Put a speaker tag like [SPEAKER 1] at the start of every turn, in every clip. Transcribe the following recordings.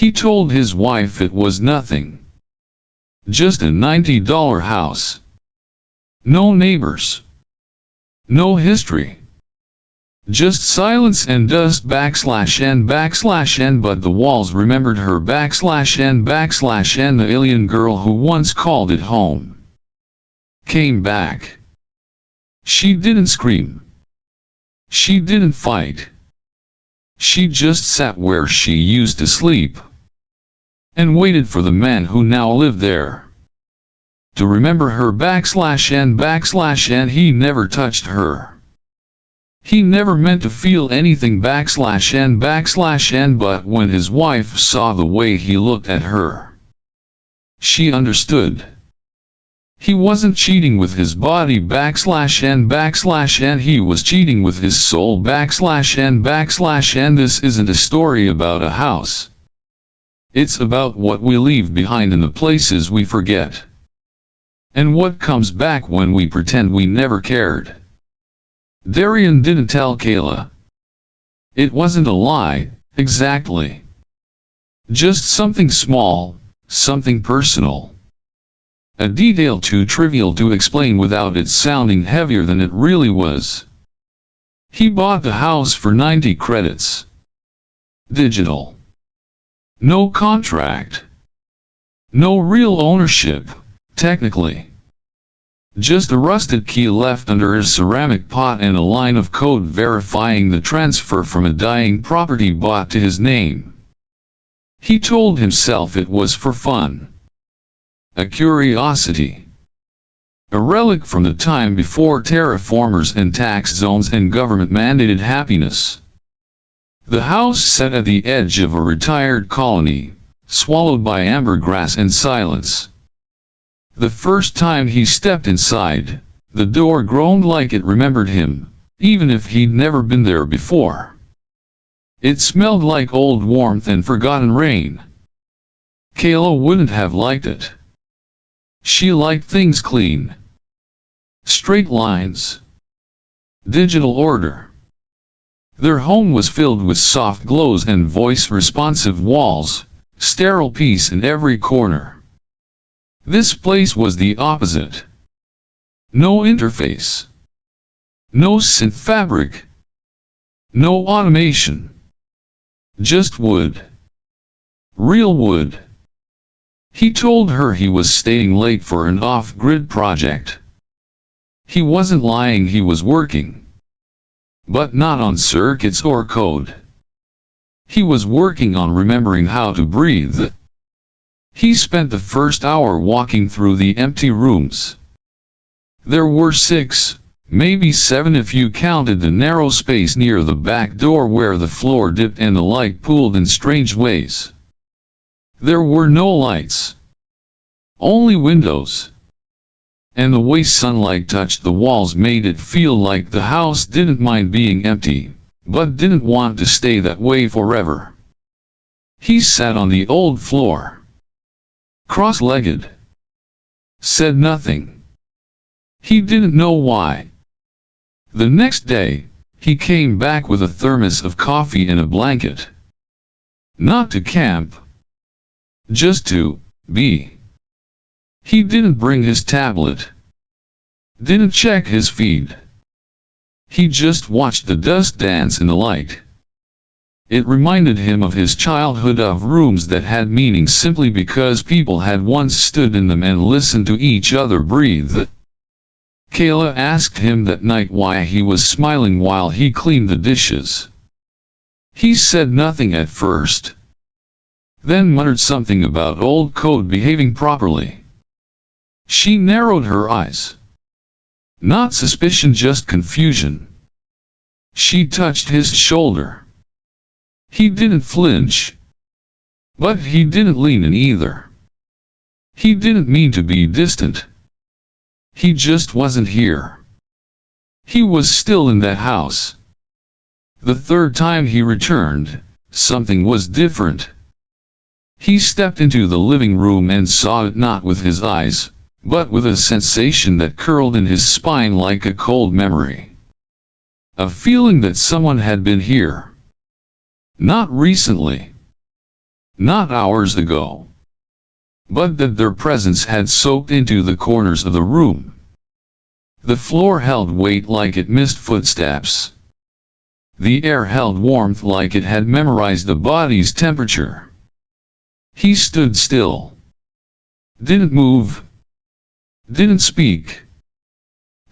[SPEAKER 1] He told his wife it was nothing. Just a $90 house. No neighbors. No history. Just silence and dust /n/n, but the walls remembered her /n/n. The alien girl who once called it home came back. She didn't scream. She didn't fight. She just sat where she used to sleep and waited for the man who now lived there to remember her /n/n. He never touched her. He never meant to feel anything /n/n, but when his wife saw the way he looked at her, she understood. He wasn't cheating with his body /n/n, he was cheating with his soul /n/n. This isn't a story about a house. It's about what we leave behind and the places we forget. And what comes back when we pretend we never cared. Darian didn't tell Kayla. It wasn't a lie, exactly. Just something small, something personal. A detail too trivial to explain without it sounding heavier than it really was. He bought the house for 90 credits. Digital. No contract. No real ownership, technically. Just a rusted key left under his ceramic pot and a line of code verifying the transfer from a dying property bought to his name. He told himself it was for fun. A curiosity. A relic from the time before terraformers and tax zones and government-mandated happiness. The house set at the edge of a retired colony, swallowed by ambergrass and silence. The first time he stepped inside, the door groaned like it remembered him, even if he'd never been there before. It smelled like old warmth and forgotten rain. Kayla wouldn't have liked it. She liked things clean. Straight lines. Digital order. Their home was filled with soft glows and voice-responsive walls, sterile peace in every corner. This place was the opposite. No interface. No synth fabric. No automation. Just wood. Real wood. He told her he was staying late for an off-grid project. He wasn't lying, he was working. But not on circuits or code. He was working on remembering how to breathe. He spent the first hour walking through the empty rooms. There were 6, maybe 7 if you counted the narrow space near the back door where the floor dipped and the light pooled in strange ways. There were no lights. Only windows. And the way sunlight touched the walls made it feel like the house didn't mind being empty, but didn't want to stay that way forever. He sat on the old floor. Cross-legged. Said nothing. He didn't know why. The next day, he came back with a thermos of coffee and a blanket. Not to camp. Just to be. He didn't bring his tablet. Didn't check his feed. He just watched the dust dance in the light. It reminded him of his childhood, of rooms that had meaning simply because people had once stood in them and listened to each other breathe. Kayla asked him that night why he was smiling while he cleaned the dishes. He said nothing at first. Then muttered something about old code behaving properly. She narrowed her eyes. Not suspicion, just confusion. She touched his shoulder. He didn't flinch. But he didn't lean in either. He didn't mean to be distant. He just wasn't here. He was still in that house. The third time he returned, something was different. He stepped into the living room and saw it not with his eyes, but with a sensation that curled in his spine like a cold memory. A feeling that someone had been here. Not recently. not hours ago, but that their presence had soaked into the corners of the room. The floor held weight like it missed footsteps. The air held warmth like it had memorized the body's temperature. He stood still. Didn't move. Didn't speak.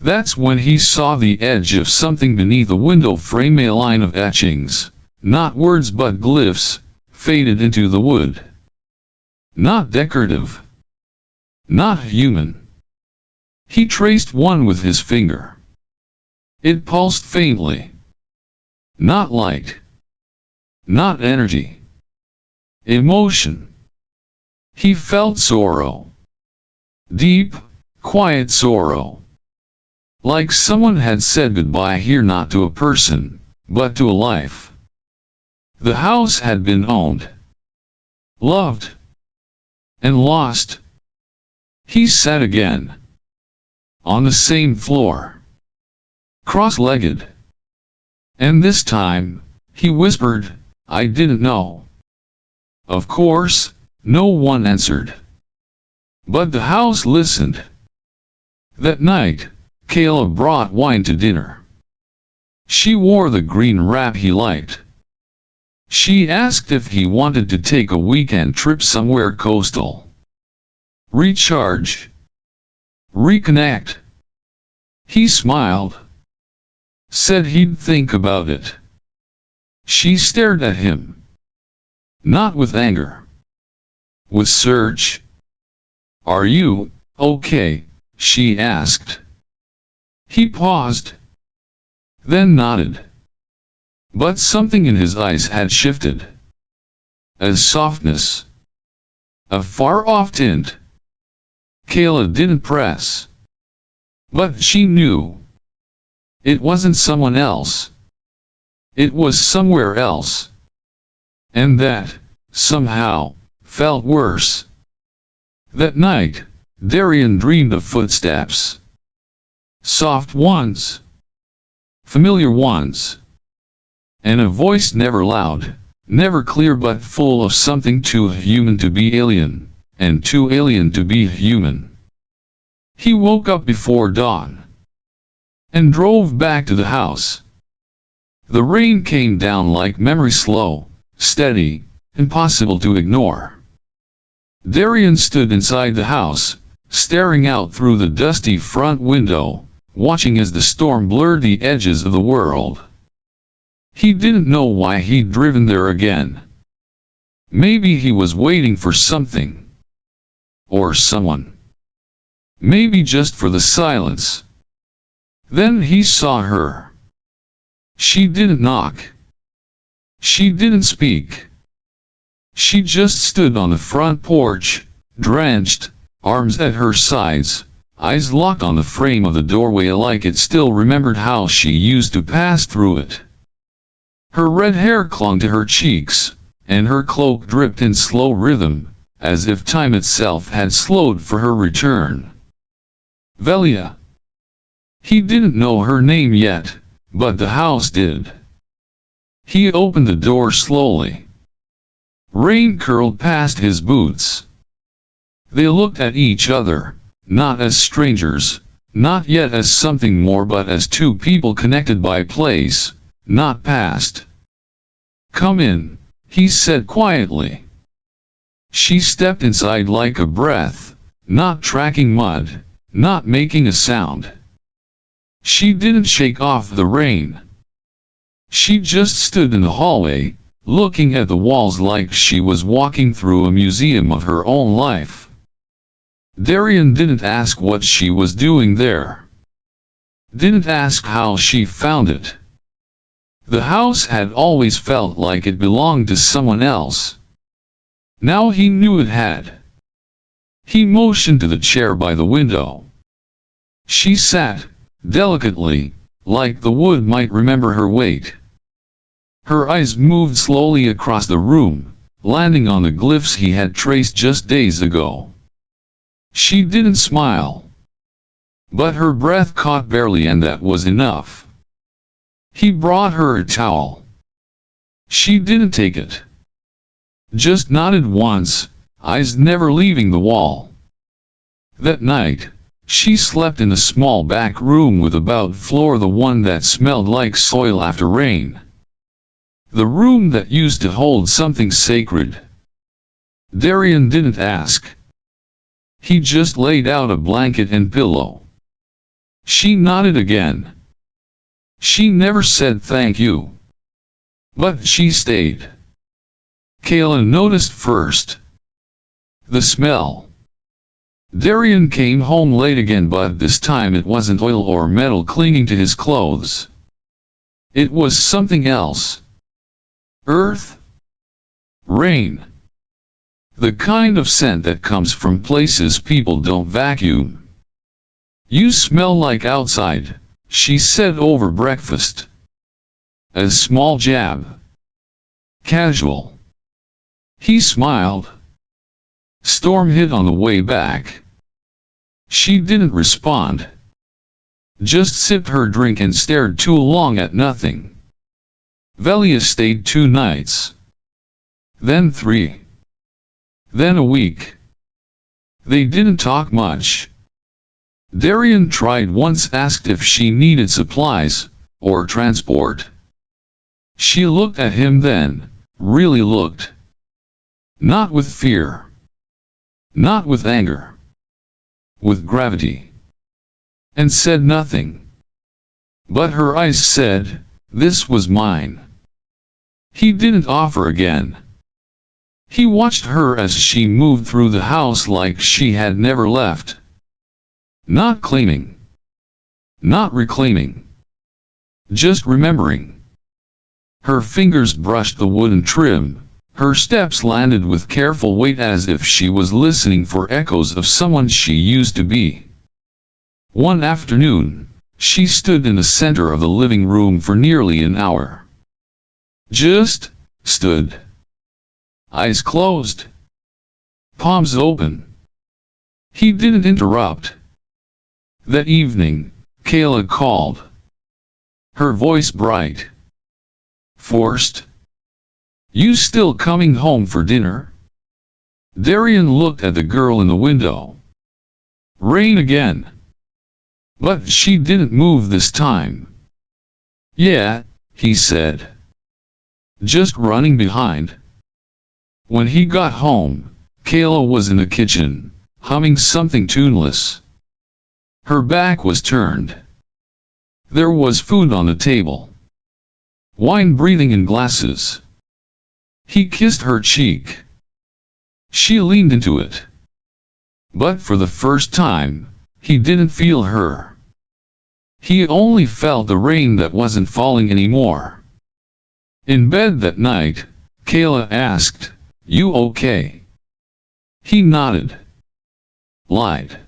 [SPEAKER 1] That's when he saw the edge of something beneath the window frame, a line of etchings, not words but glyphs, faded into the wood. Not decorative. Not human. He traced one with his finger. It pulsed faintly. Not light. Not energy. Emotion. He felt sorrow. Deep, quiet sorrow. Like someone had said goodbye here, not to a person, but to a life. The house had been owned, loved, and lost. He sat again. On the same floor. Cross-legged. And this time, he whispered, "I didn't know." Of course, no one answered. But the house listened. That night, Kayla brought wine to dinner. She wore the green wrap he liked. She asked if he wanted to take a weekend trip somewhere coastal. Recharge. Reconnect. He smiled. Said he'd think about it. She stared at him. Not with anger. With search. "Are you okay?" she asked. He paused. Then nodded. But something in his eyes had shifted. A softness. A far-off tint. Kayla didn't press. But she knew. It wasn't someone else. It was somewhere else. And that, somehow, felt worse. That night, Darian dreamed of footsteps. Soft ones. Familiar ones. And a voice never loud, never clear but full of something too human to be alien, and too alien to be human. He woke up before dawn. And drove back to the house. The rain came down like memory, slow, steady, impossible to ignore. Darian stood inside the house, staring out through the dusty front window, watching as the storm blurred the edges of the world. He didn't know why he'd driven there again. Maybe he was waiting for something. Or someone. Maybe just for the silence. Then he saw her. She didn't knock. She didn't speak. She just stood on the front porch, drenched, arms at her sides, eyes locked on the frame of the doorway like it still remembered how she used to pass through it. Her red hair clung to her cheeks, and her cloak dripped in slow rhythm, as if time itself had slowed for her return. Velia. He didn't know her name yet, but the house did. He opened the door slowly. Rain curled past his boots. They looked at each other, not as strangers, not yet as something more, but as two people connected by place, not past. "Come in," he said quietly. She stepped inside like a breath, not tracking mud, not making a sound. She didn't shake off the rain. She just stood in the hallway, looking at the walls like she was walking through a museum of her own life. Darian didn't ask what she was doing there. Didn't ask how she found it. The house had always felt like it belonged to someone else. Now he knew it had. He motioned to the chair by the window. She sat, delicately, like the wood might remember her weight. Her eyes moved slowly across the room, landing on the glyphs he had traced just days ago. She didn't smile. But her breath caught barely, and that was enough. He brought her a towel. She didn't take it. just nodded once, eyes never leaving the wall. That night, she slept in a small back room with about floor the one that smelled like soil after rain. The room that used to hold something sacred. Darian didn't ask. He just laid out a blanket and pillow. She nodded again. She never said thank you. But she stayed. Kayla noticed first. The smell. Darian came home late again, but this time it wasn't oil or metal clinging to his clothes. It was something else. Earth. Rain. The kind of scent that comes from places people don't vacuum. You smell like outside, she said over breakfast. A small jab. Casual. He smiled. Storm hit on the way back. She didn't respond. Just sipped her drink and stared too long at nothing. Velia stayed 2 nights. Then 3. Then a week. They didn't talk much. Darian tried once, asked if she needed supplies, or transport. She looked at him then, really looked. Not with fear. Not with anger. With gravity. And said nothing. But her eyes said, this was mine. He didn't offer again. He watched her as she moved through the house like she had never left. Not claiming. Not reclaiming. Just remembering. Her fingers brushed the wooden trim. Her steps landed with careful weight as if she was listening for echoes of someone she used to be. One afternoon, she stood in the center of the living room for nearly an hour. Just stood. Eyes closed. Palms open. He didn't interrupt. That evening, Kayla called. Her voice bright. Forced. You still coming home for dinner? Darian looked at the girl in the window. Rain again. But she didn't move this time. Yeah, he said. Just running behind. When he got home, Kayla was in the kitchen, humming something tuneless. Her back was turned. There was food on the table. Wine breathing in glasses. He kissed her cheek. She leaned into it. But for the first time, he didn't feel her. He only felt the rain that wasn't falling anymore. In bed that night, Kayla asked, "You okay?" He nodded. Lied.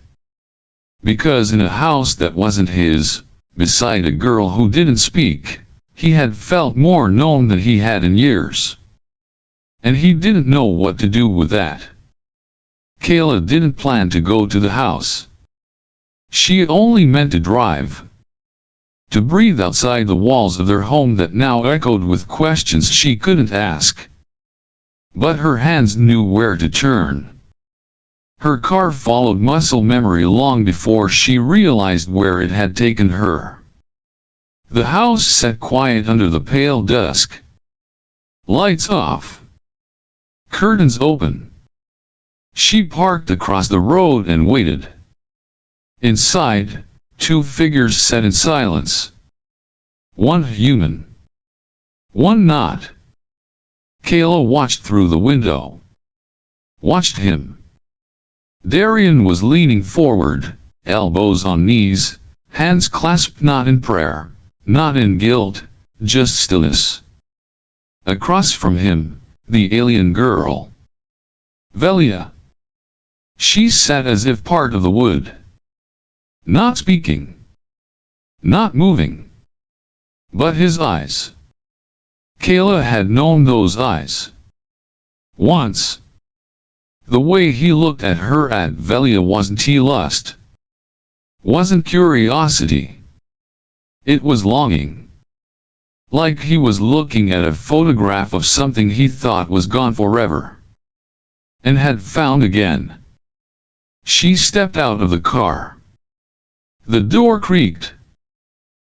[SPEAKER 1] Because in a house that wasn't his, beside a girl who didn't speak, he had felt more known than he had in years. And he didn't know what to do with that. Kayla didn't plan to go to the house. She only meant to drive. To breathe outside the walls of their home that now echoed with questions she couldn't ask. But her hands knew where to turn. Her car followed muscle memory long before she realized where it had taken her. The house sat quiet under the pale dusk. Lights off. Curtains open. She parked across the road and waited. Inside, 2 figures sat in silence. One human. One not. Kayla watched through the window. Watched him. Darian was leaning forward, elbows on knees, hands clasped not in prayer, not in guilt, just stillness. Across from him, the alien girl. Velia. She sat as if part of the wood. Not speaking. Not moving. But his eyes. Kayla had known those eyes. Once. The way he looked at her at Velia wasn't lust. Wasn't curiosity. It was longing. like he was looking at a photograph of something he thought was gone forever, and had found again. She stepped out of the car. The door creaked.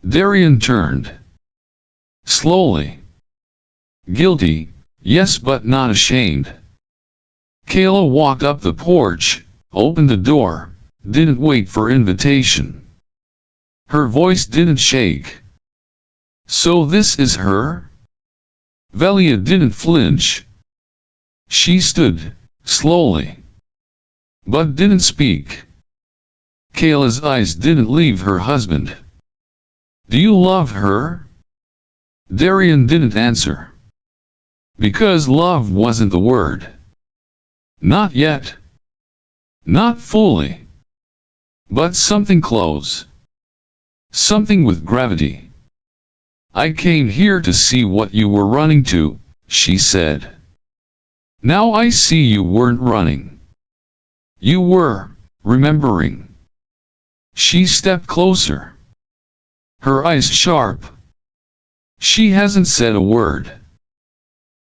[SPEAKER 1] Darian turned. Slowly. Guilty, yes, but not ashamed. Kayla walked up the porch, opened the door, didn't wait for invitation. Her voice didn't shake. So this is her? Velia didn't flinch. She stood, slowly, but didn't speak. Kayla's eyes didn't leave her husband. Do you love her? Darian didn't answer. Because love wasn't the word. Not yet. Not fully. But something close. Something with gravity. I came here to see what you were running to, she said. Now I see you weren't running. You were, remembering. She stepped closer. Her eyes sharp. She hasn't said a word.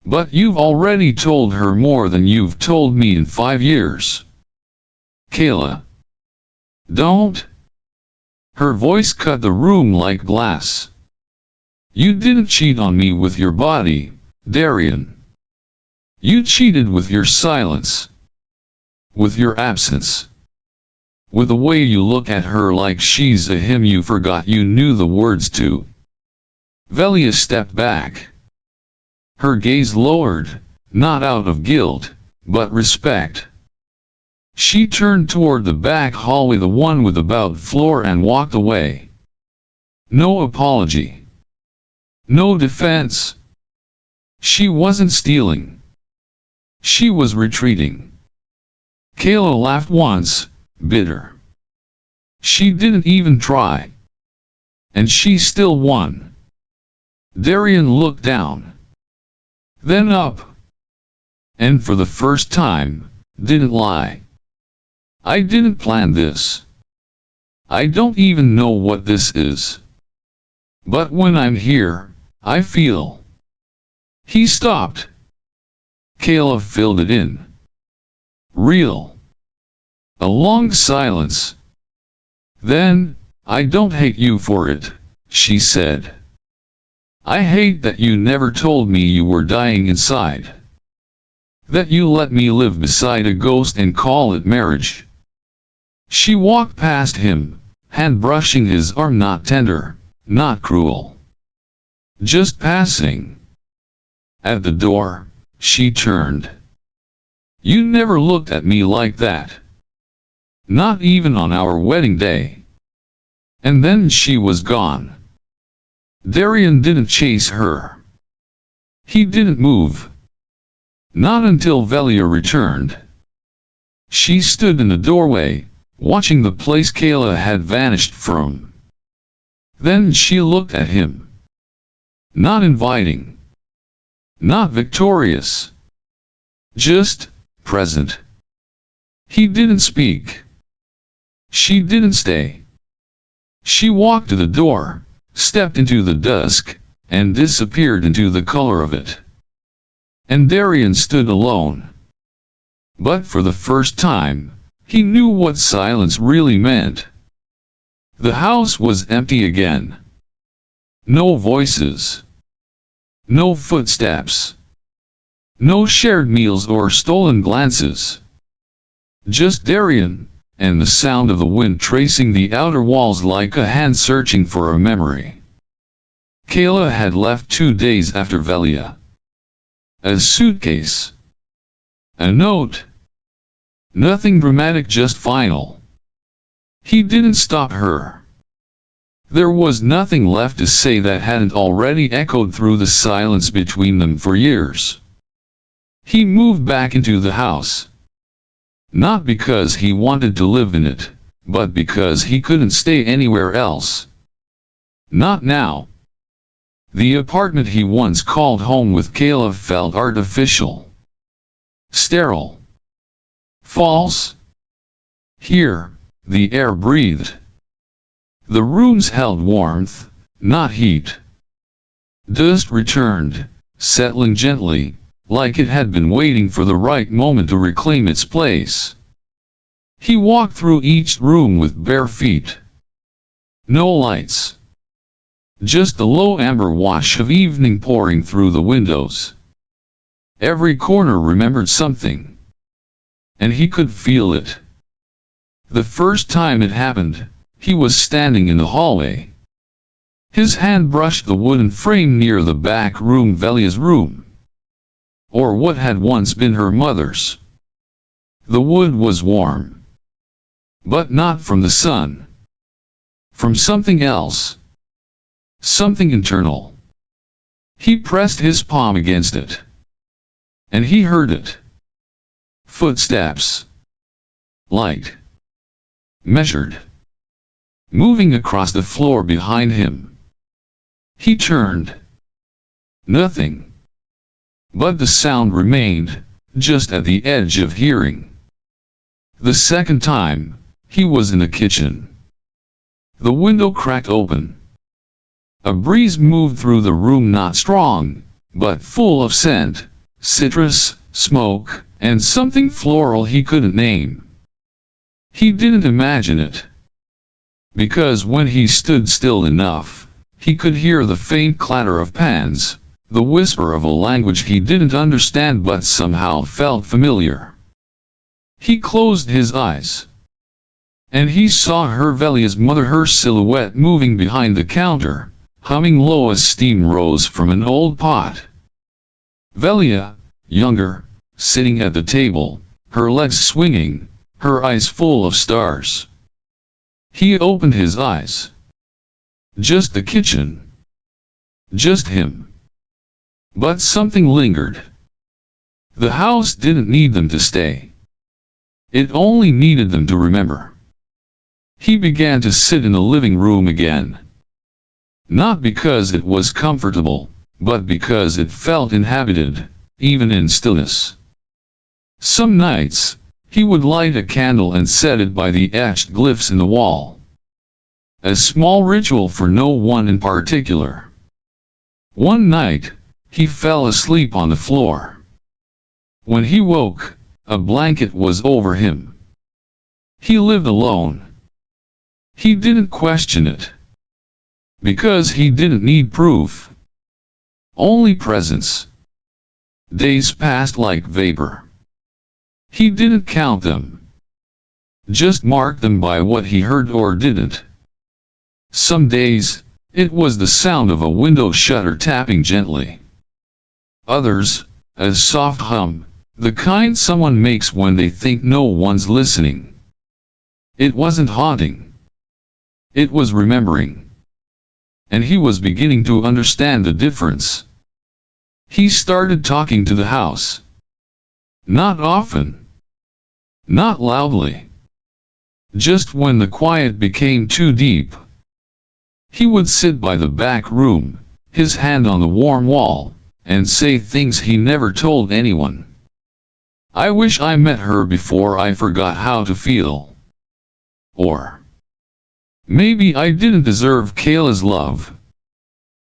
[SPEAKER 1] But you've already told her more than you've told me in 5 years. Kayla. Don't. Her voice cut the room like glass. You didn't cheat on me with your body, Darian. You cheated with your silence. With your absence. With the way you look at her like she's a hymn you forgot you knew the words to. Velia stepped back. Her gaze lowered, not out of guilt, but respect. She turned toward the back hallway, the one with the bout floor, and walked away. No apology. No defense. She wasn't stealing. She was retreating. Kayla laughed once, bitter. She didn't even try. And she still won. Darian looked down. Then up. And for the first time, didn't lie. I didn't plan this. I don't even know what this is. But when I'm here, I feel. He stopped. Kayla filled it in. Real. A long silence. Then, I don't hate you for it, she said. I hate that you never told me you were dying inside. That you let me live beside a ghost and call it marriage. She walked past him, hand brushing his arm, not tender, not cruel. Just passing. At the door, she turned. You never looked at me like that. Not even on our wedding day. And then she was gone. Darian didn't chase her. He didn't move. Not until Velia returned. She stood in the doorway, watching the place Kayla had vanished from. Then she looked at him. Not inviting. Not victorious. Just present. He didn't speak. She didn't stay. She walked to the door, stepped into the dusk, and disappeared into the color of it. And Darian stood alone. But for the first time, he knew what silence really meant. The house was empty again. No voices. No footsteps. No shared meals or stolen glances. Just Darian, and the sound of the wind tracing the outer walls like a hand searching for a memory. Kayla had left 2 days after Velia. A suitcase. A note. Nothing dramatic, just final. He didn't stop her. There was nothing left to say that hadn't already echoed through the silence between them for years. He moved back into the house. Not because he wanted to live in it, but because he couldn't stay anywhere else. Not now. The apartment he once called home with Kayla felt artificial. Sterile. False. Here, the air breathed. The rooms held warmth, not heat. Dust returned, settling gently, like it had been waiting for the right moment to reclaim its place. He walked through each room with bare feet. No lights. Just the low amber wash of evening pouring through the windows. Every corner remembered something. And he could feel it. The first time it happened, he was standing in the hallway. His hand brushed the wooden frame near the back room, Velia's room. Or what had once been her mother's. The wood was warm. But not from the sun. From something else. Something internal. He pressed his palm against it. And he heard it. Footsteps. Light. Measured. Moving across the floor behind him. He turned. Nothing. But the sound remained, just at the edge of hearing. The second time, he was in the kitchen. The window cracked open. A breeze moved through the room, not strong, but full of scent, citrus, smoke, and something floral he couldn't name. He didn't imagine it. Because when he stood still enough, he could hear the faint clatter of pans, the whisper of a language he didn't understand but somehow felt familiar. He closed his eyes. And he saw her, Velia's mother, her silhouette moving behind the counter, humming low as steam rose from an old pot. Velia, younger, sitting at the table, her legs swinging, her eyes full of stars. He opened his eyes. Just the kitchen. Just him. But something lingered. The house didn't need them to stay. It only needed them to remember. He began to sit in the living room again. Not because it was comfortable, but because it felt inhabited, even in stillness. Some nights, he would light a candle and set it by the etched glyphs in the wall. A small ritual for no one in particular. One night, he fell asleep on the floor. When he woke, a blanket was over him. He lived alone. He didn't question it. Because he didn't need proof. Only presence. Days passed like vapor. He didn't count them. Just marked them by what he heard or didn't. Some days, it was the sound of a window shutter tapping gently. Others, a soft hum, the kind someone makes when they think no one's listening. It wasn't haunting. It was remembering. And he was beginning to understand the difference. He started talking to the house. Not often. Not loudly. Just when the quiet became too deep. He would sit by the back room, his hand on the warm wall, and say things he never told anyone. I wish I met her before I forgot how to feel. Or maybe I didn't deserve Kayla's love.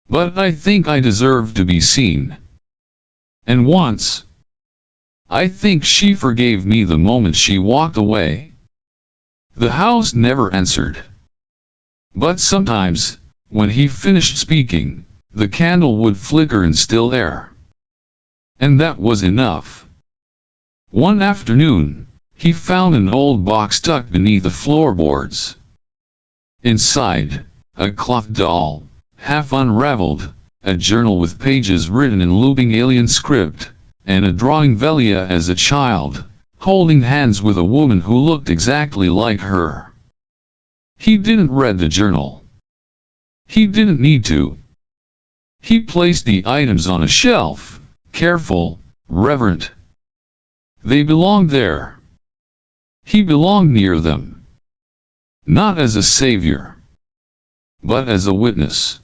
[SPEAKER 1] But I think I deserve to be seen. And once, I think she forgave me the moment she walked away. The house never answered. But sometimes, when he finished speaking, the candle would flicker in still air. And that was enough. One afternoon, he found an old box tucked beneath the floorboards. Inside, a cloth doll, half unraveled, a journal with pages written in looping alien script, and a drawing Velia as a child, holding hands with a woman who looked exactly like her. He didn't read the journal. He didn't need to. He placed the items on a shelf, careful, reverent. They belonged there. He belonged near them. Not as a savior, but as a witness.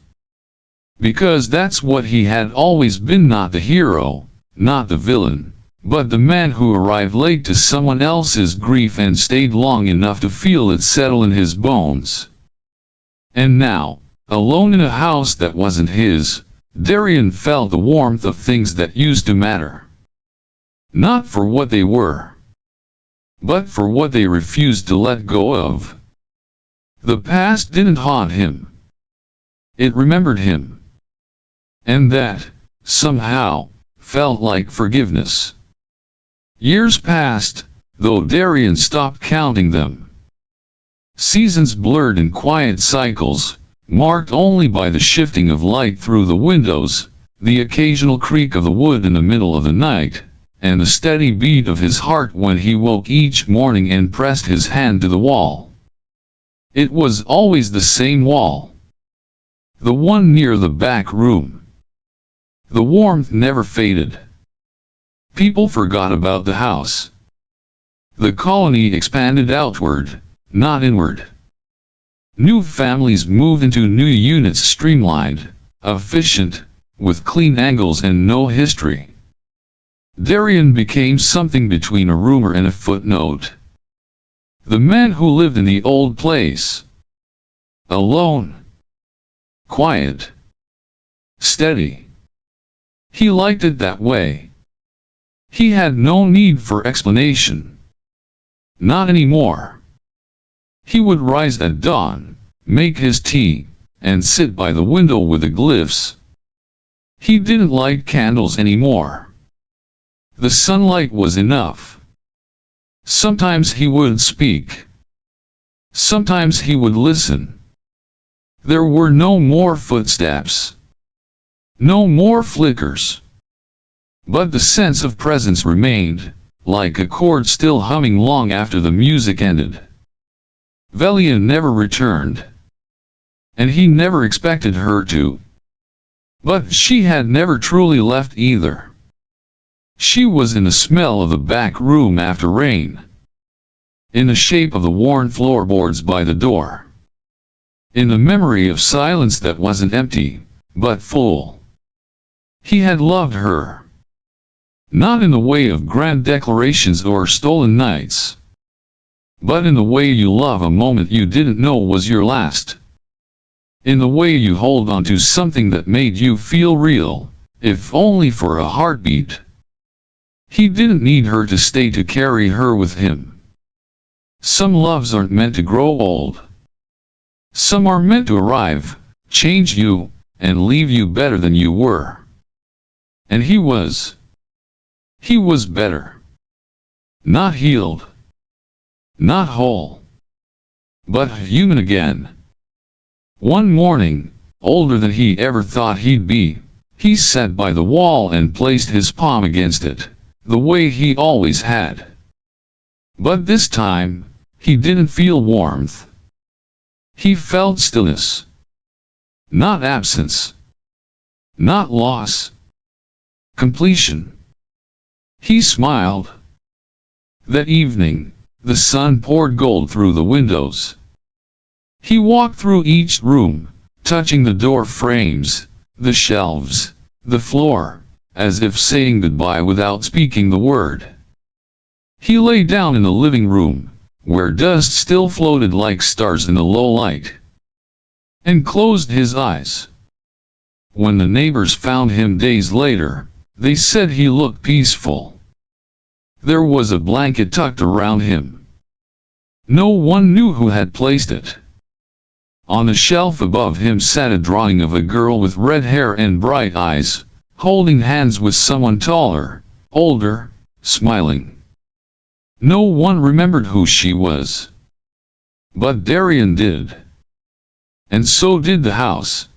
[SPEAKER 1] Because that's what he had always been, not the hero, not the villain, but the man who arrived late to someone else's grief and stayed long enough to feel it settle in his bones. And now, alone in a house that wasn't his, Darian felt the warmth of things that used to matter. Not for what they were, but for what they refused to let go of. The past didn't haunt him. It remembered him. And that, somehow, felt like forgiveness. Years passed, though Darian stopped counting them. Seasons blurred in quiet cycles, marked only by the shifting of light through the windows, the occasional creak of the wood in the middle of the night, and the steady beat of his heart when he woke each morning and pressed his hand to the wall. It was always the same wall. The one near the back room. The warmth never faded. People forgot about the house. The colony expanded outward, not inward. New families moved into new units, streamlined, efficient, with clean angles and no history. Darian became something between a rumor and a footnote. The man who lived in the old place. Alone. Quiet. Steady. He liked it that way. He had no need for explanation. Not anymore. He would rise at dawn, make his tea, and sit by the window with the glyphs. He didn't light candles anymore. The sunlight was enough. Sometimes he would speak. Sometimes he would listen. There were no more footsteps. No more flickers. But the sense of presence remained, like a chord still humming long after the music ended. Velia never returned. And he never expected her to. But she had never truly left either. She was in the smell of the back room after rain. In the shape of the worn floorboards by the door. In the memory of silence that wasn't empty, but full. He had loved her. Not in the way of grand declarations or stolen nights. But in the way you love a moment you didn't know was your last. In the way you hold on to something that made you feel real, if only for a heartbeat. He didn't need her to stay to carry her with him. Some loves aren't meant to grow old. Some are meant to arrive, change you, and leave you better than you were. And he was. He was better. Not healed. Not whole. But human again. One morning, older than he ever thought he'd be, he sat by the wall and placed his palm against it, the way he always had. But this time, he didn't feel warmth. He felt stillness. Not absence. Not loss. Completion. He smiled. That evening, the sun poured gold through the windows. He walked through each room, touching the door frames, the shelves, the floor, as if saying goodbye without speaking the word. He lay down in the living room, where dust still floated like stars in the low light, and closed his eyes. When the neighbors found him days later, they said he looked peaceful. There was a blanket tucked around him. No one knew who had placed it. On a shelf above him sat a drawing of a girl with red hair and bright eyes, holding hands with someone taller, older, smiling. No one remembered who she was. But Darian did. And so did the house.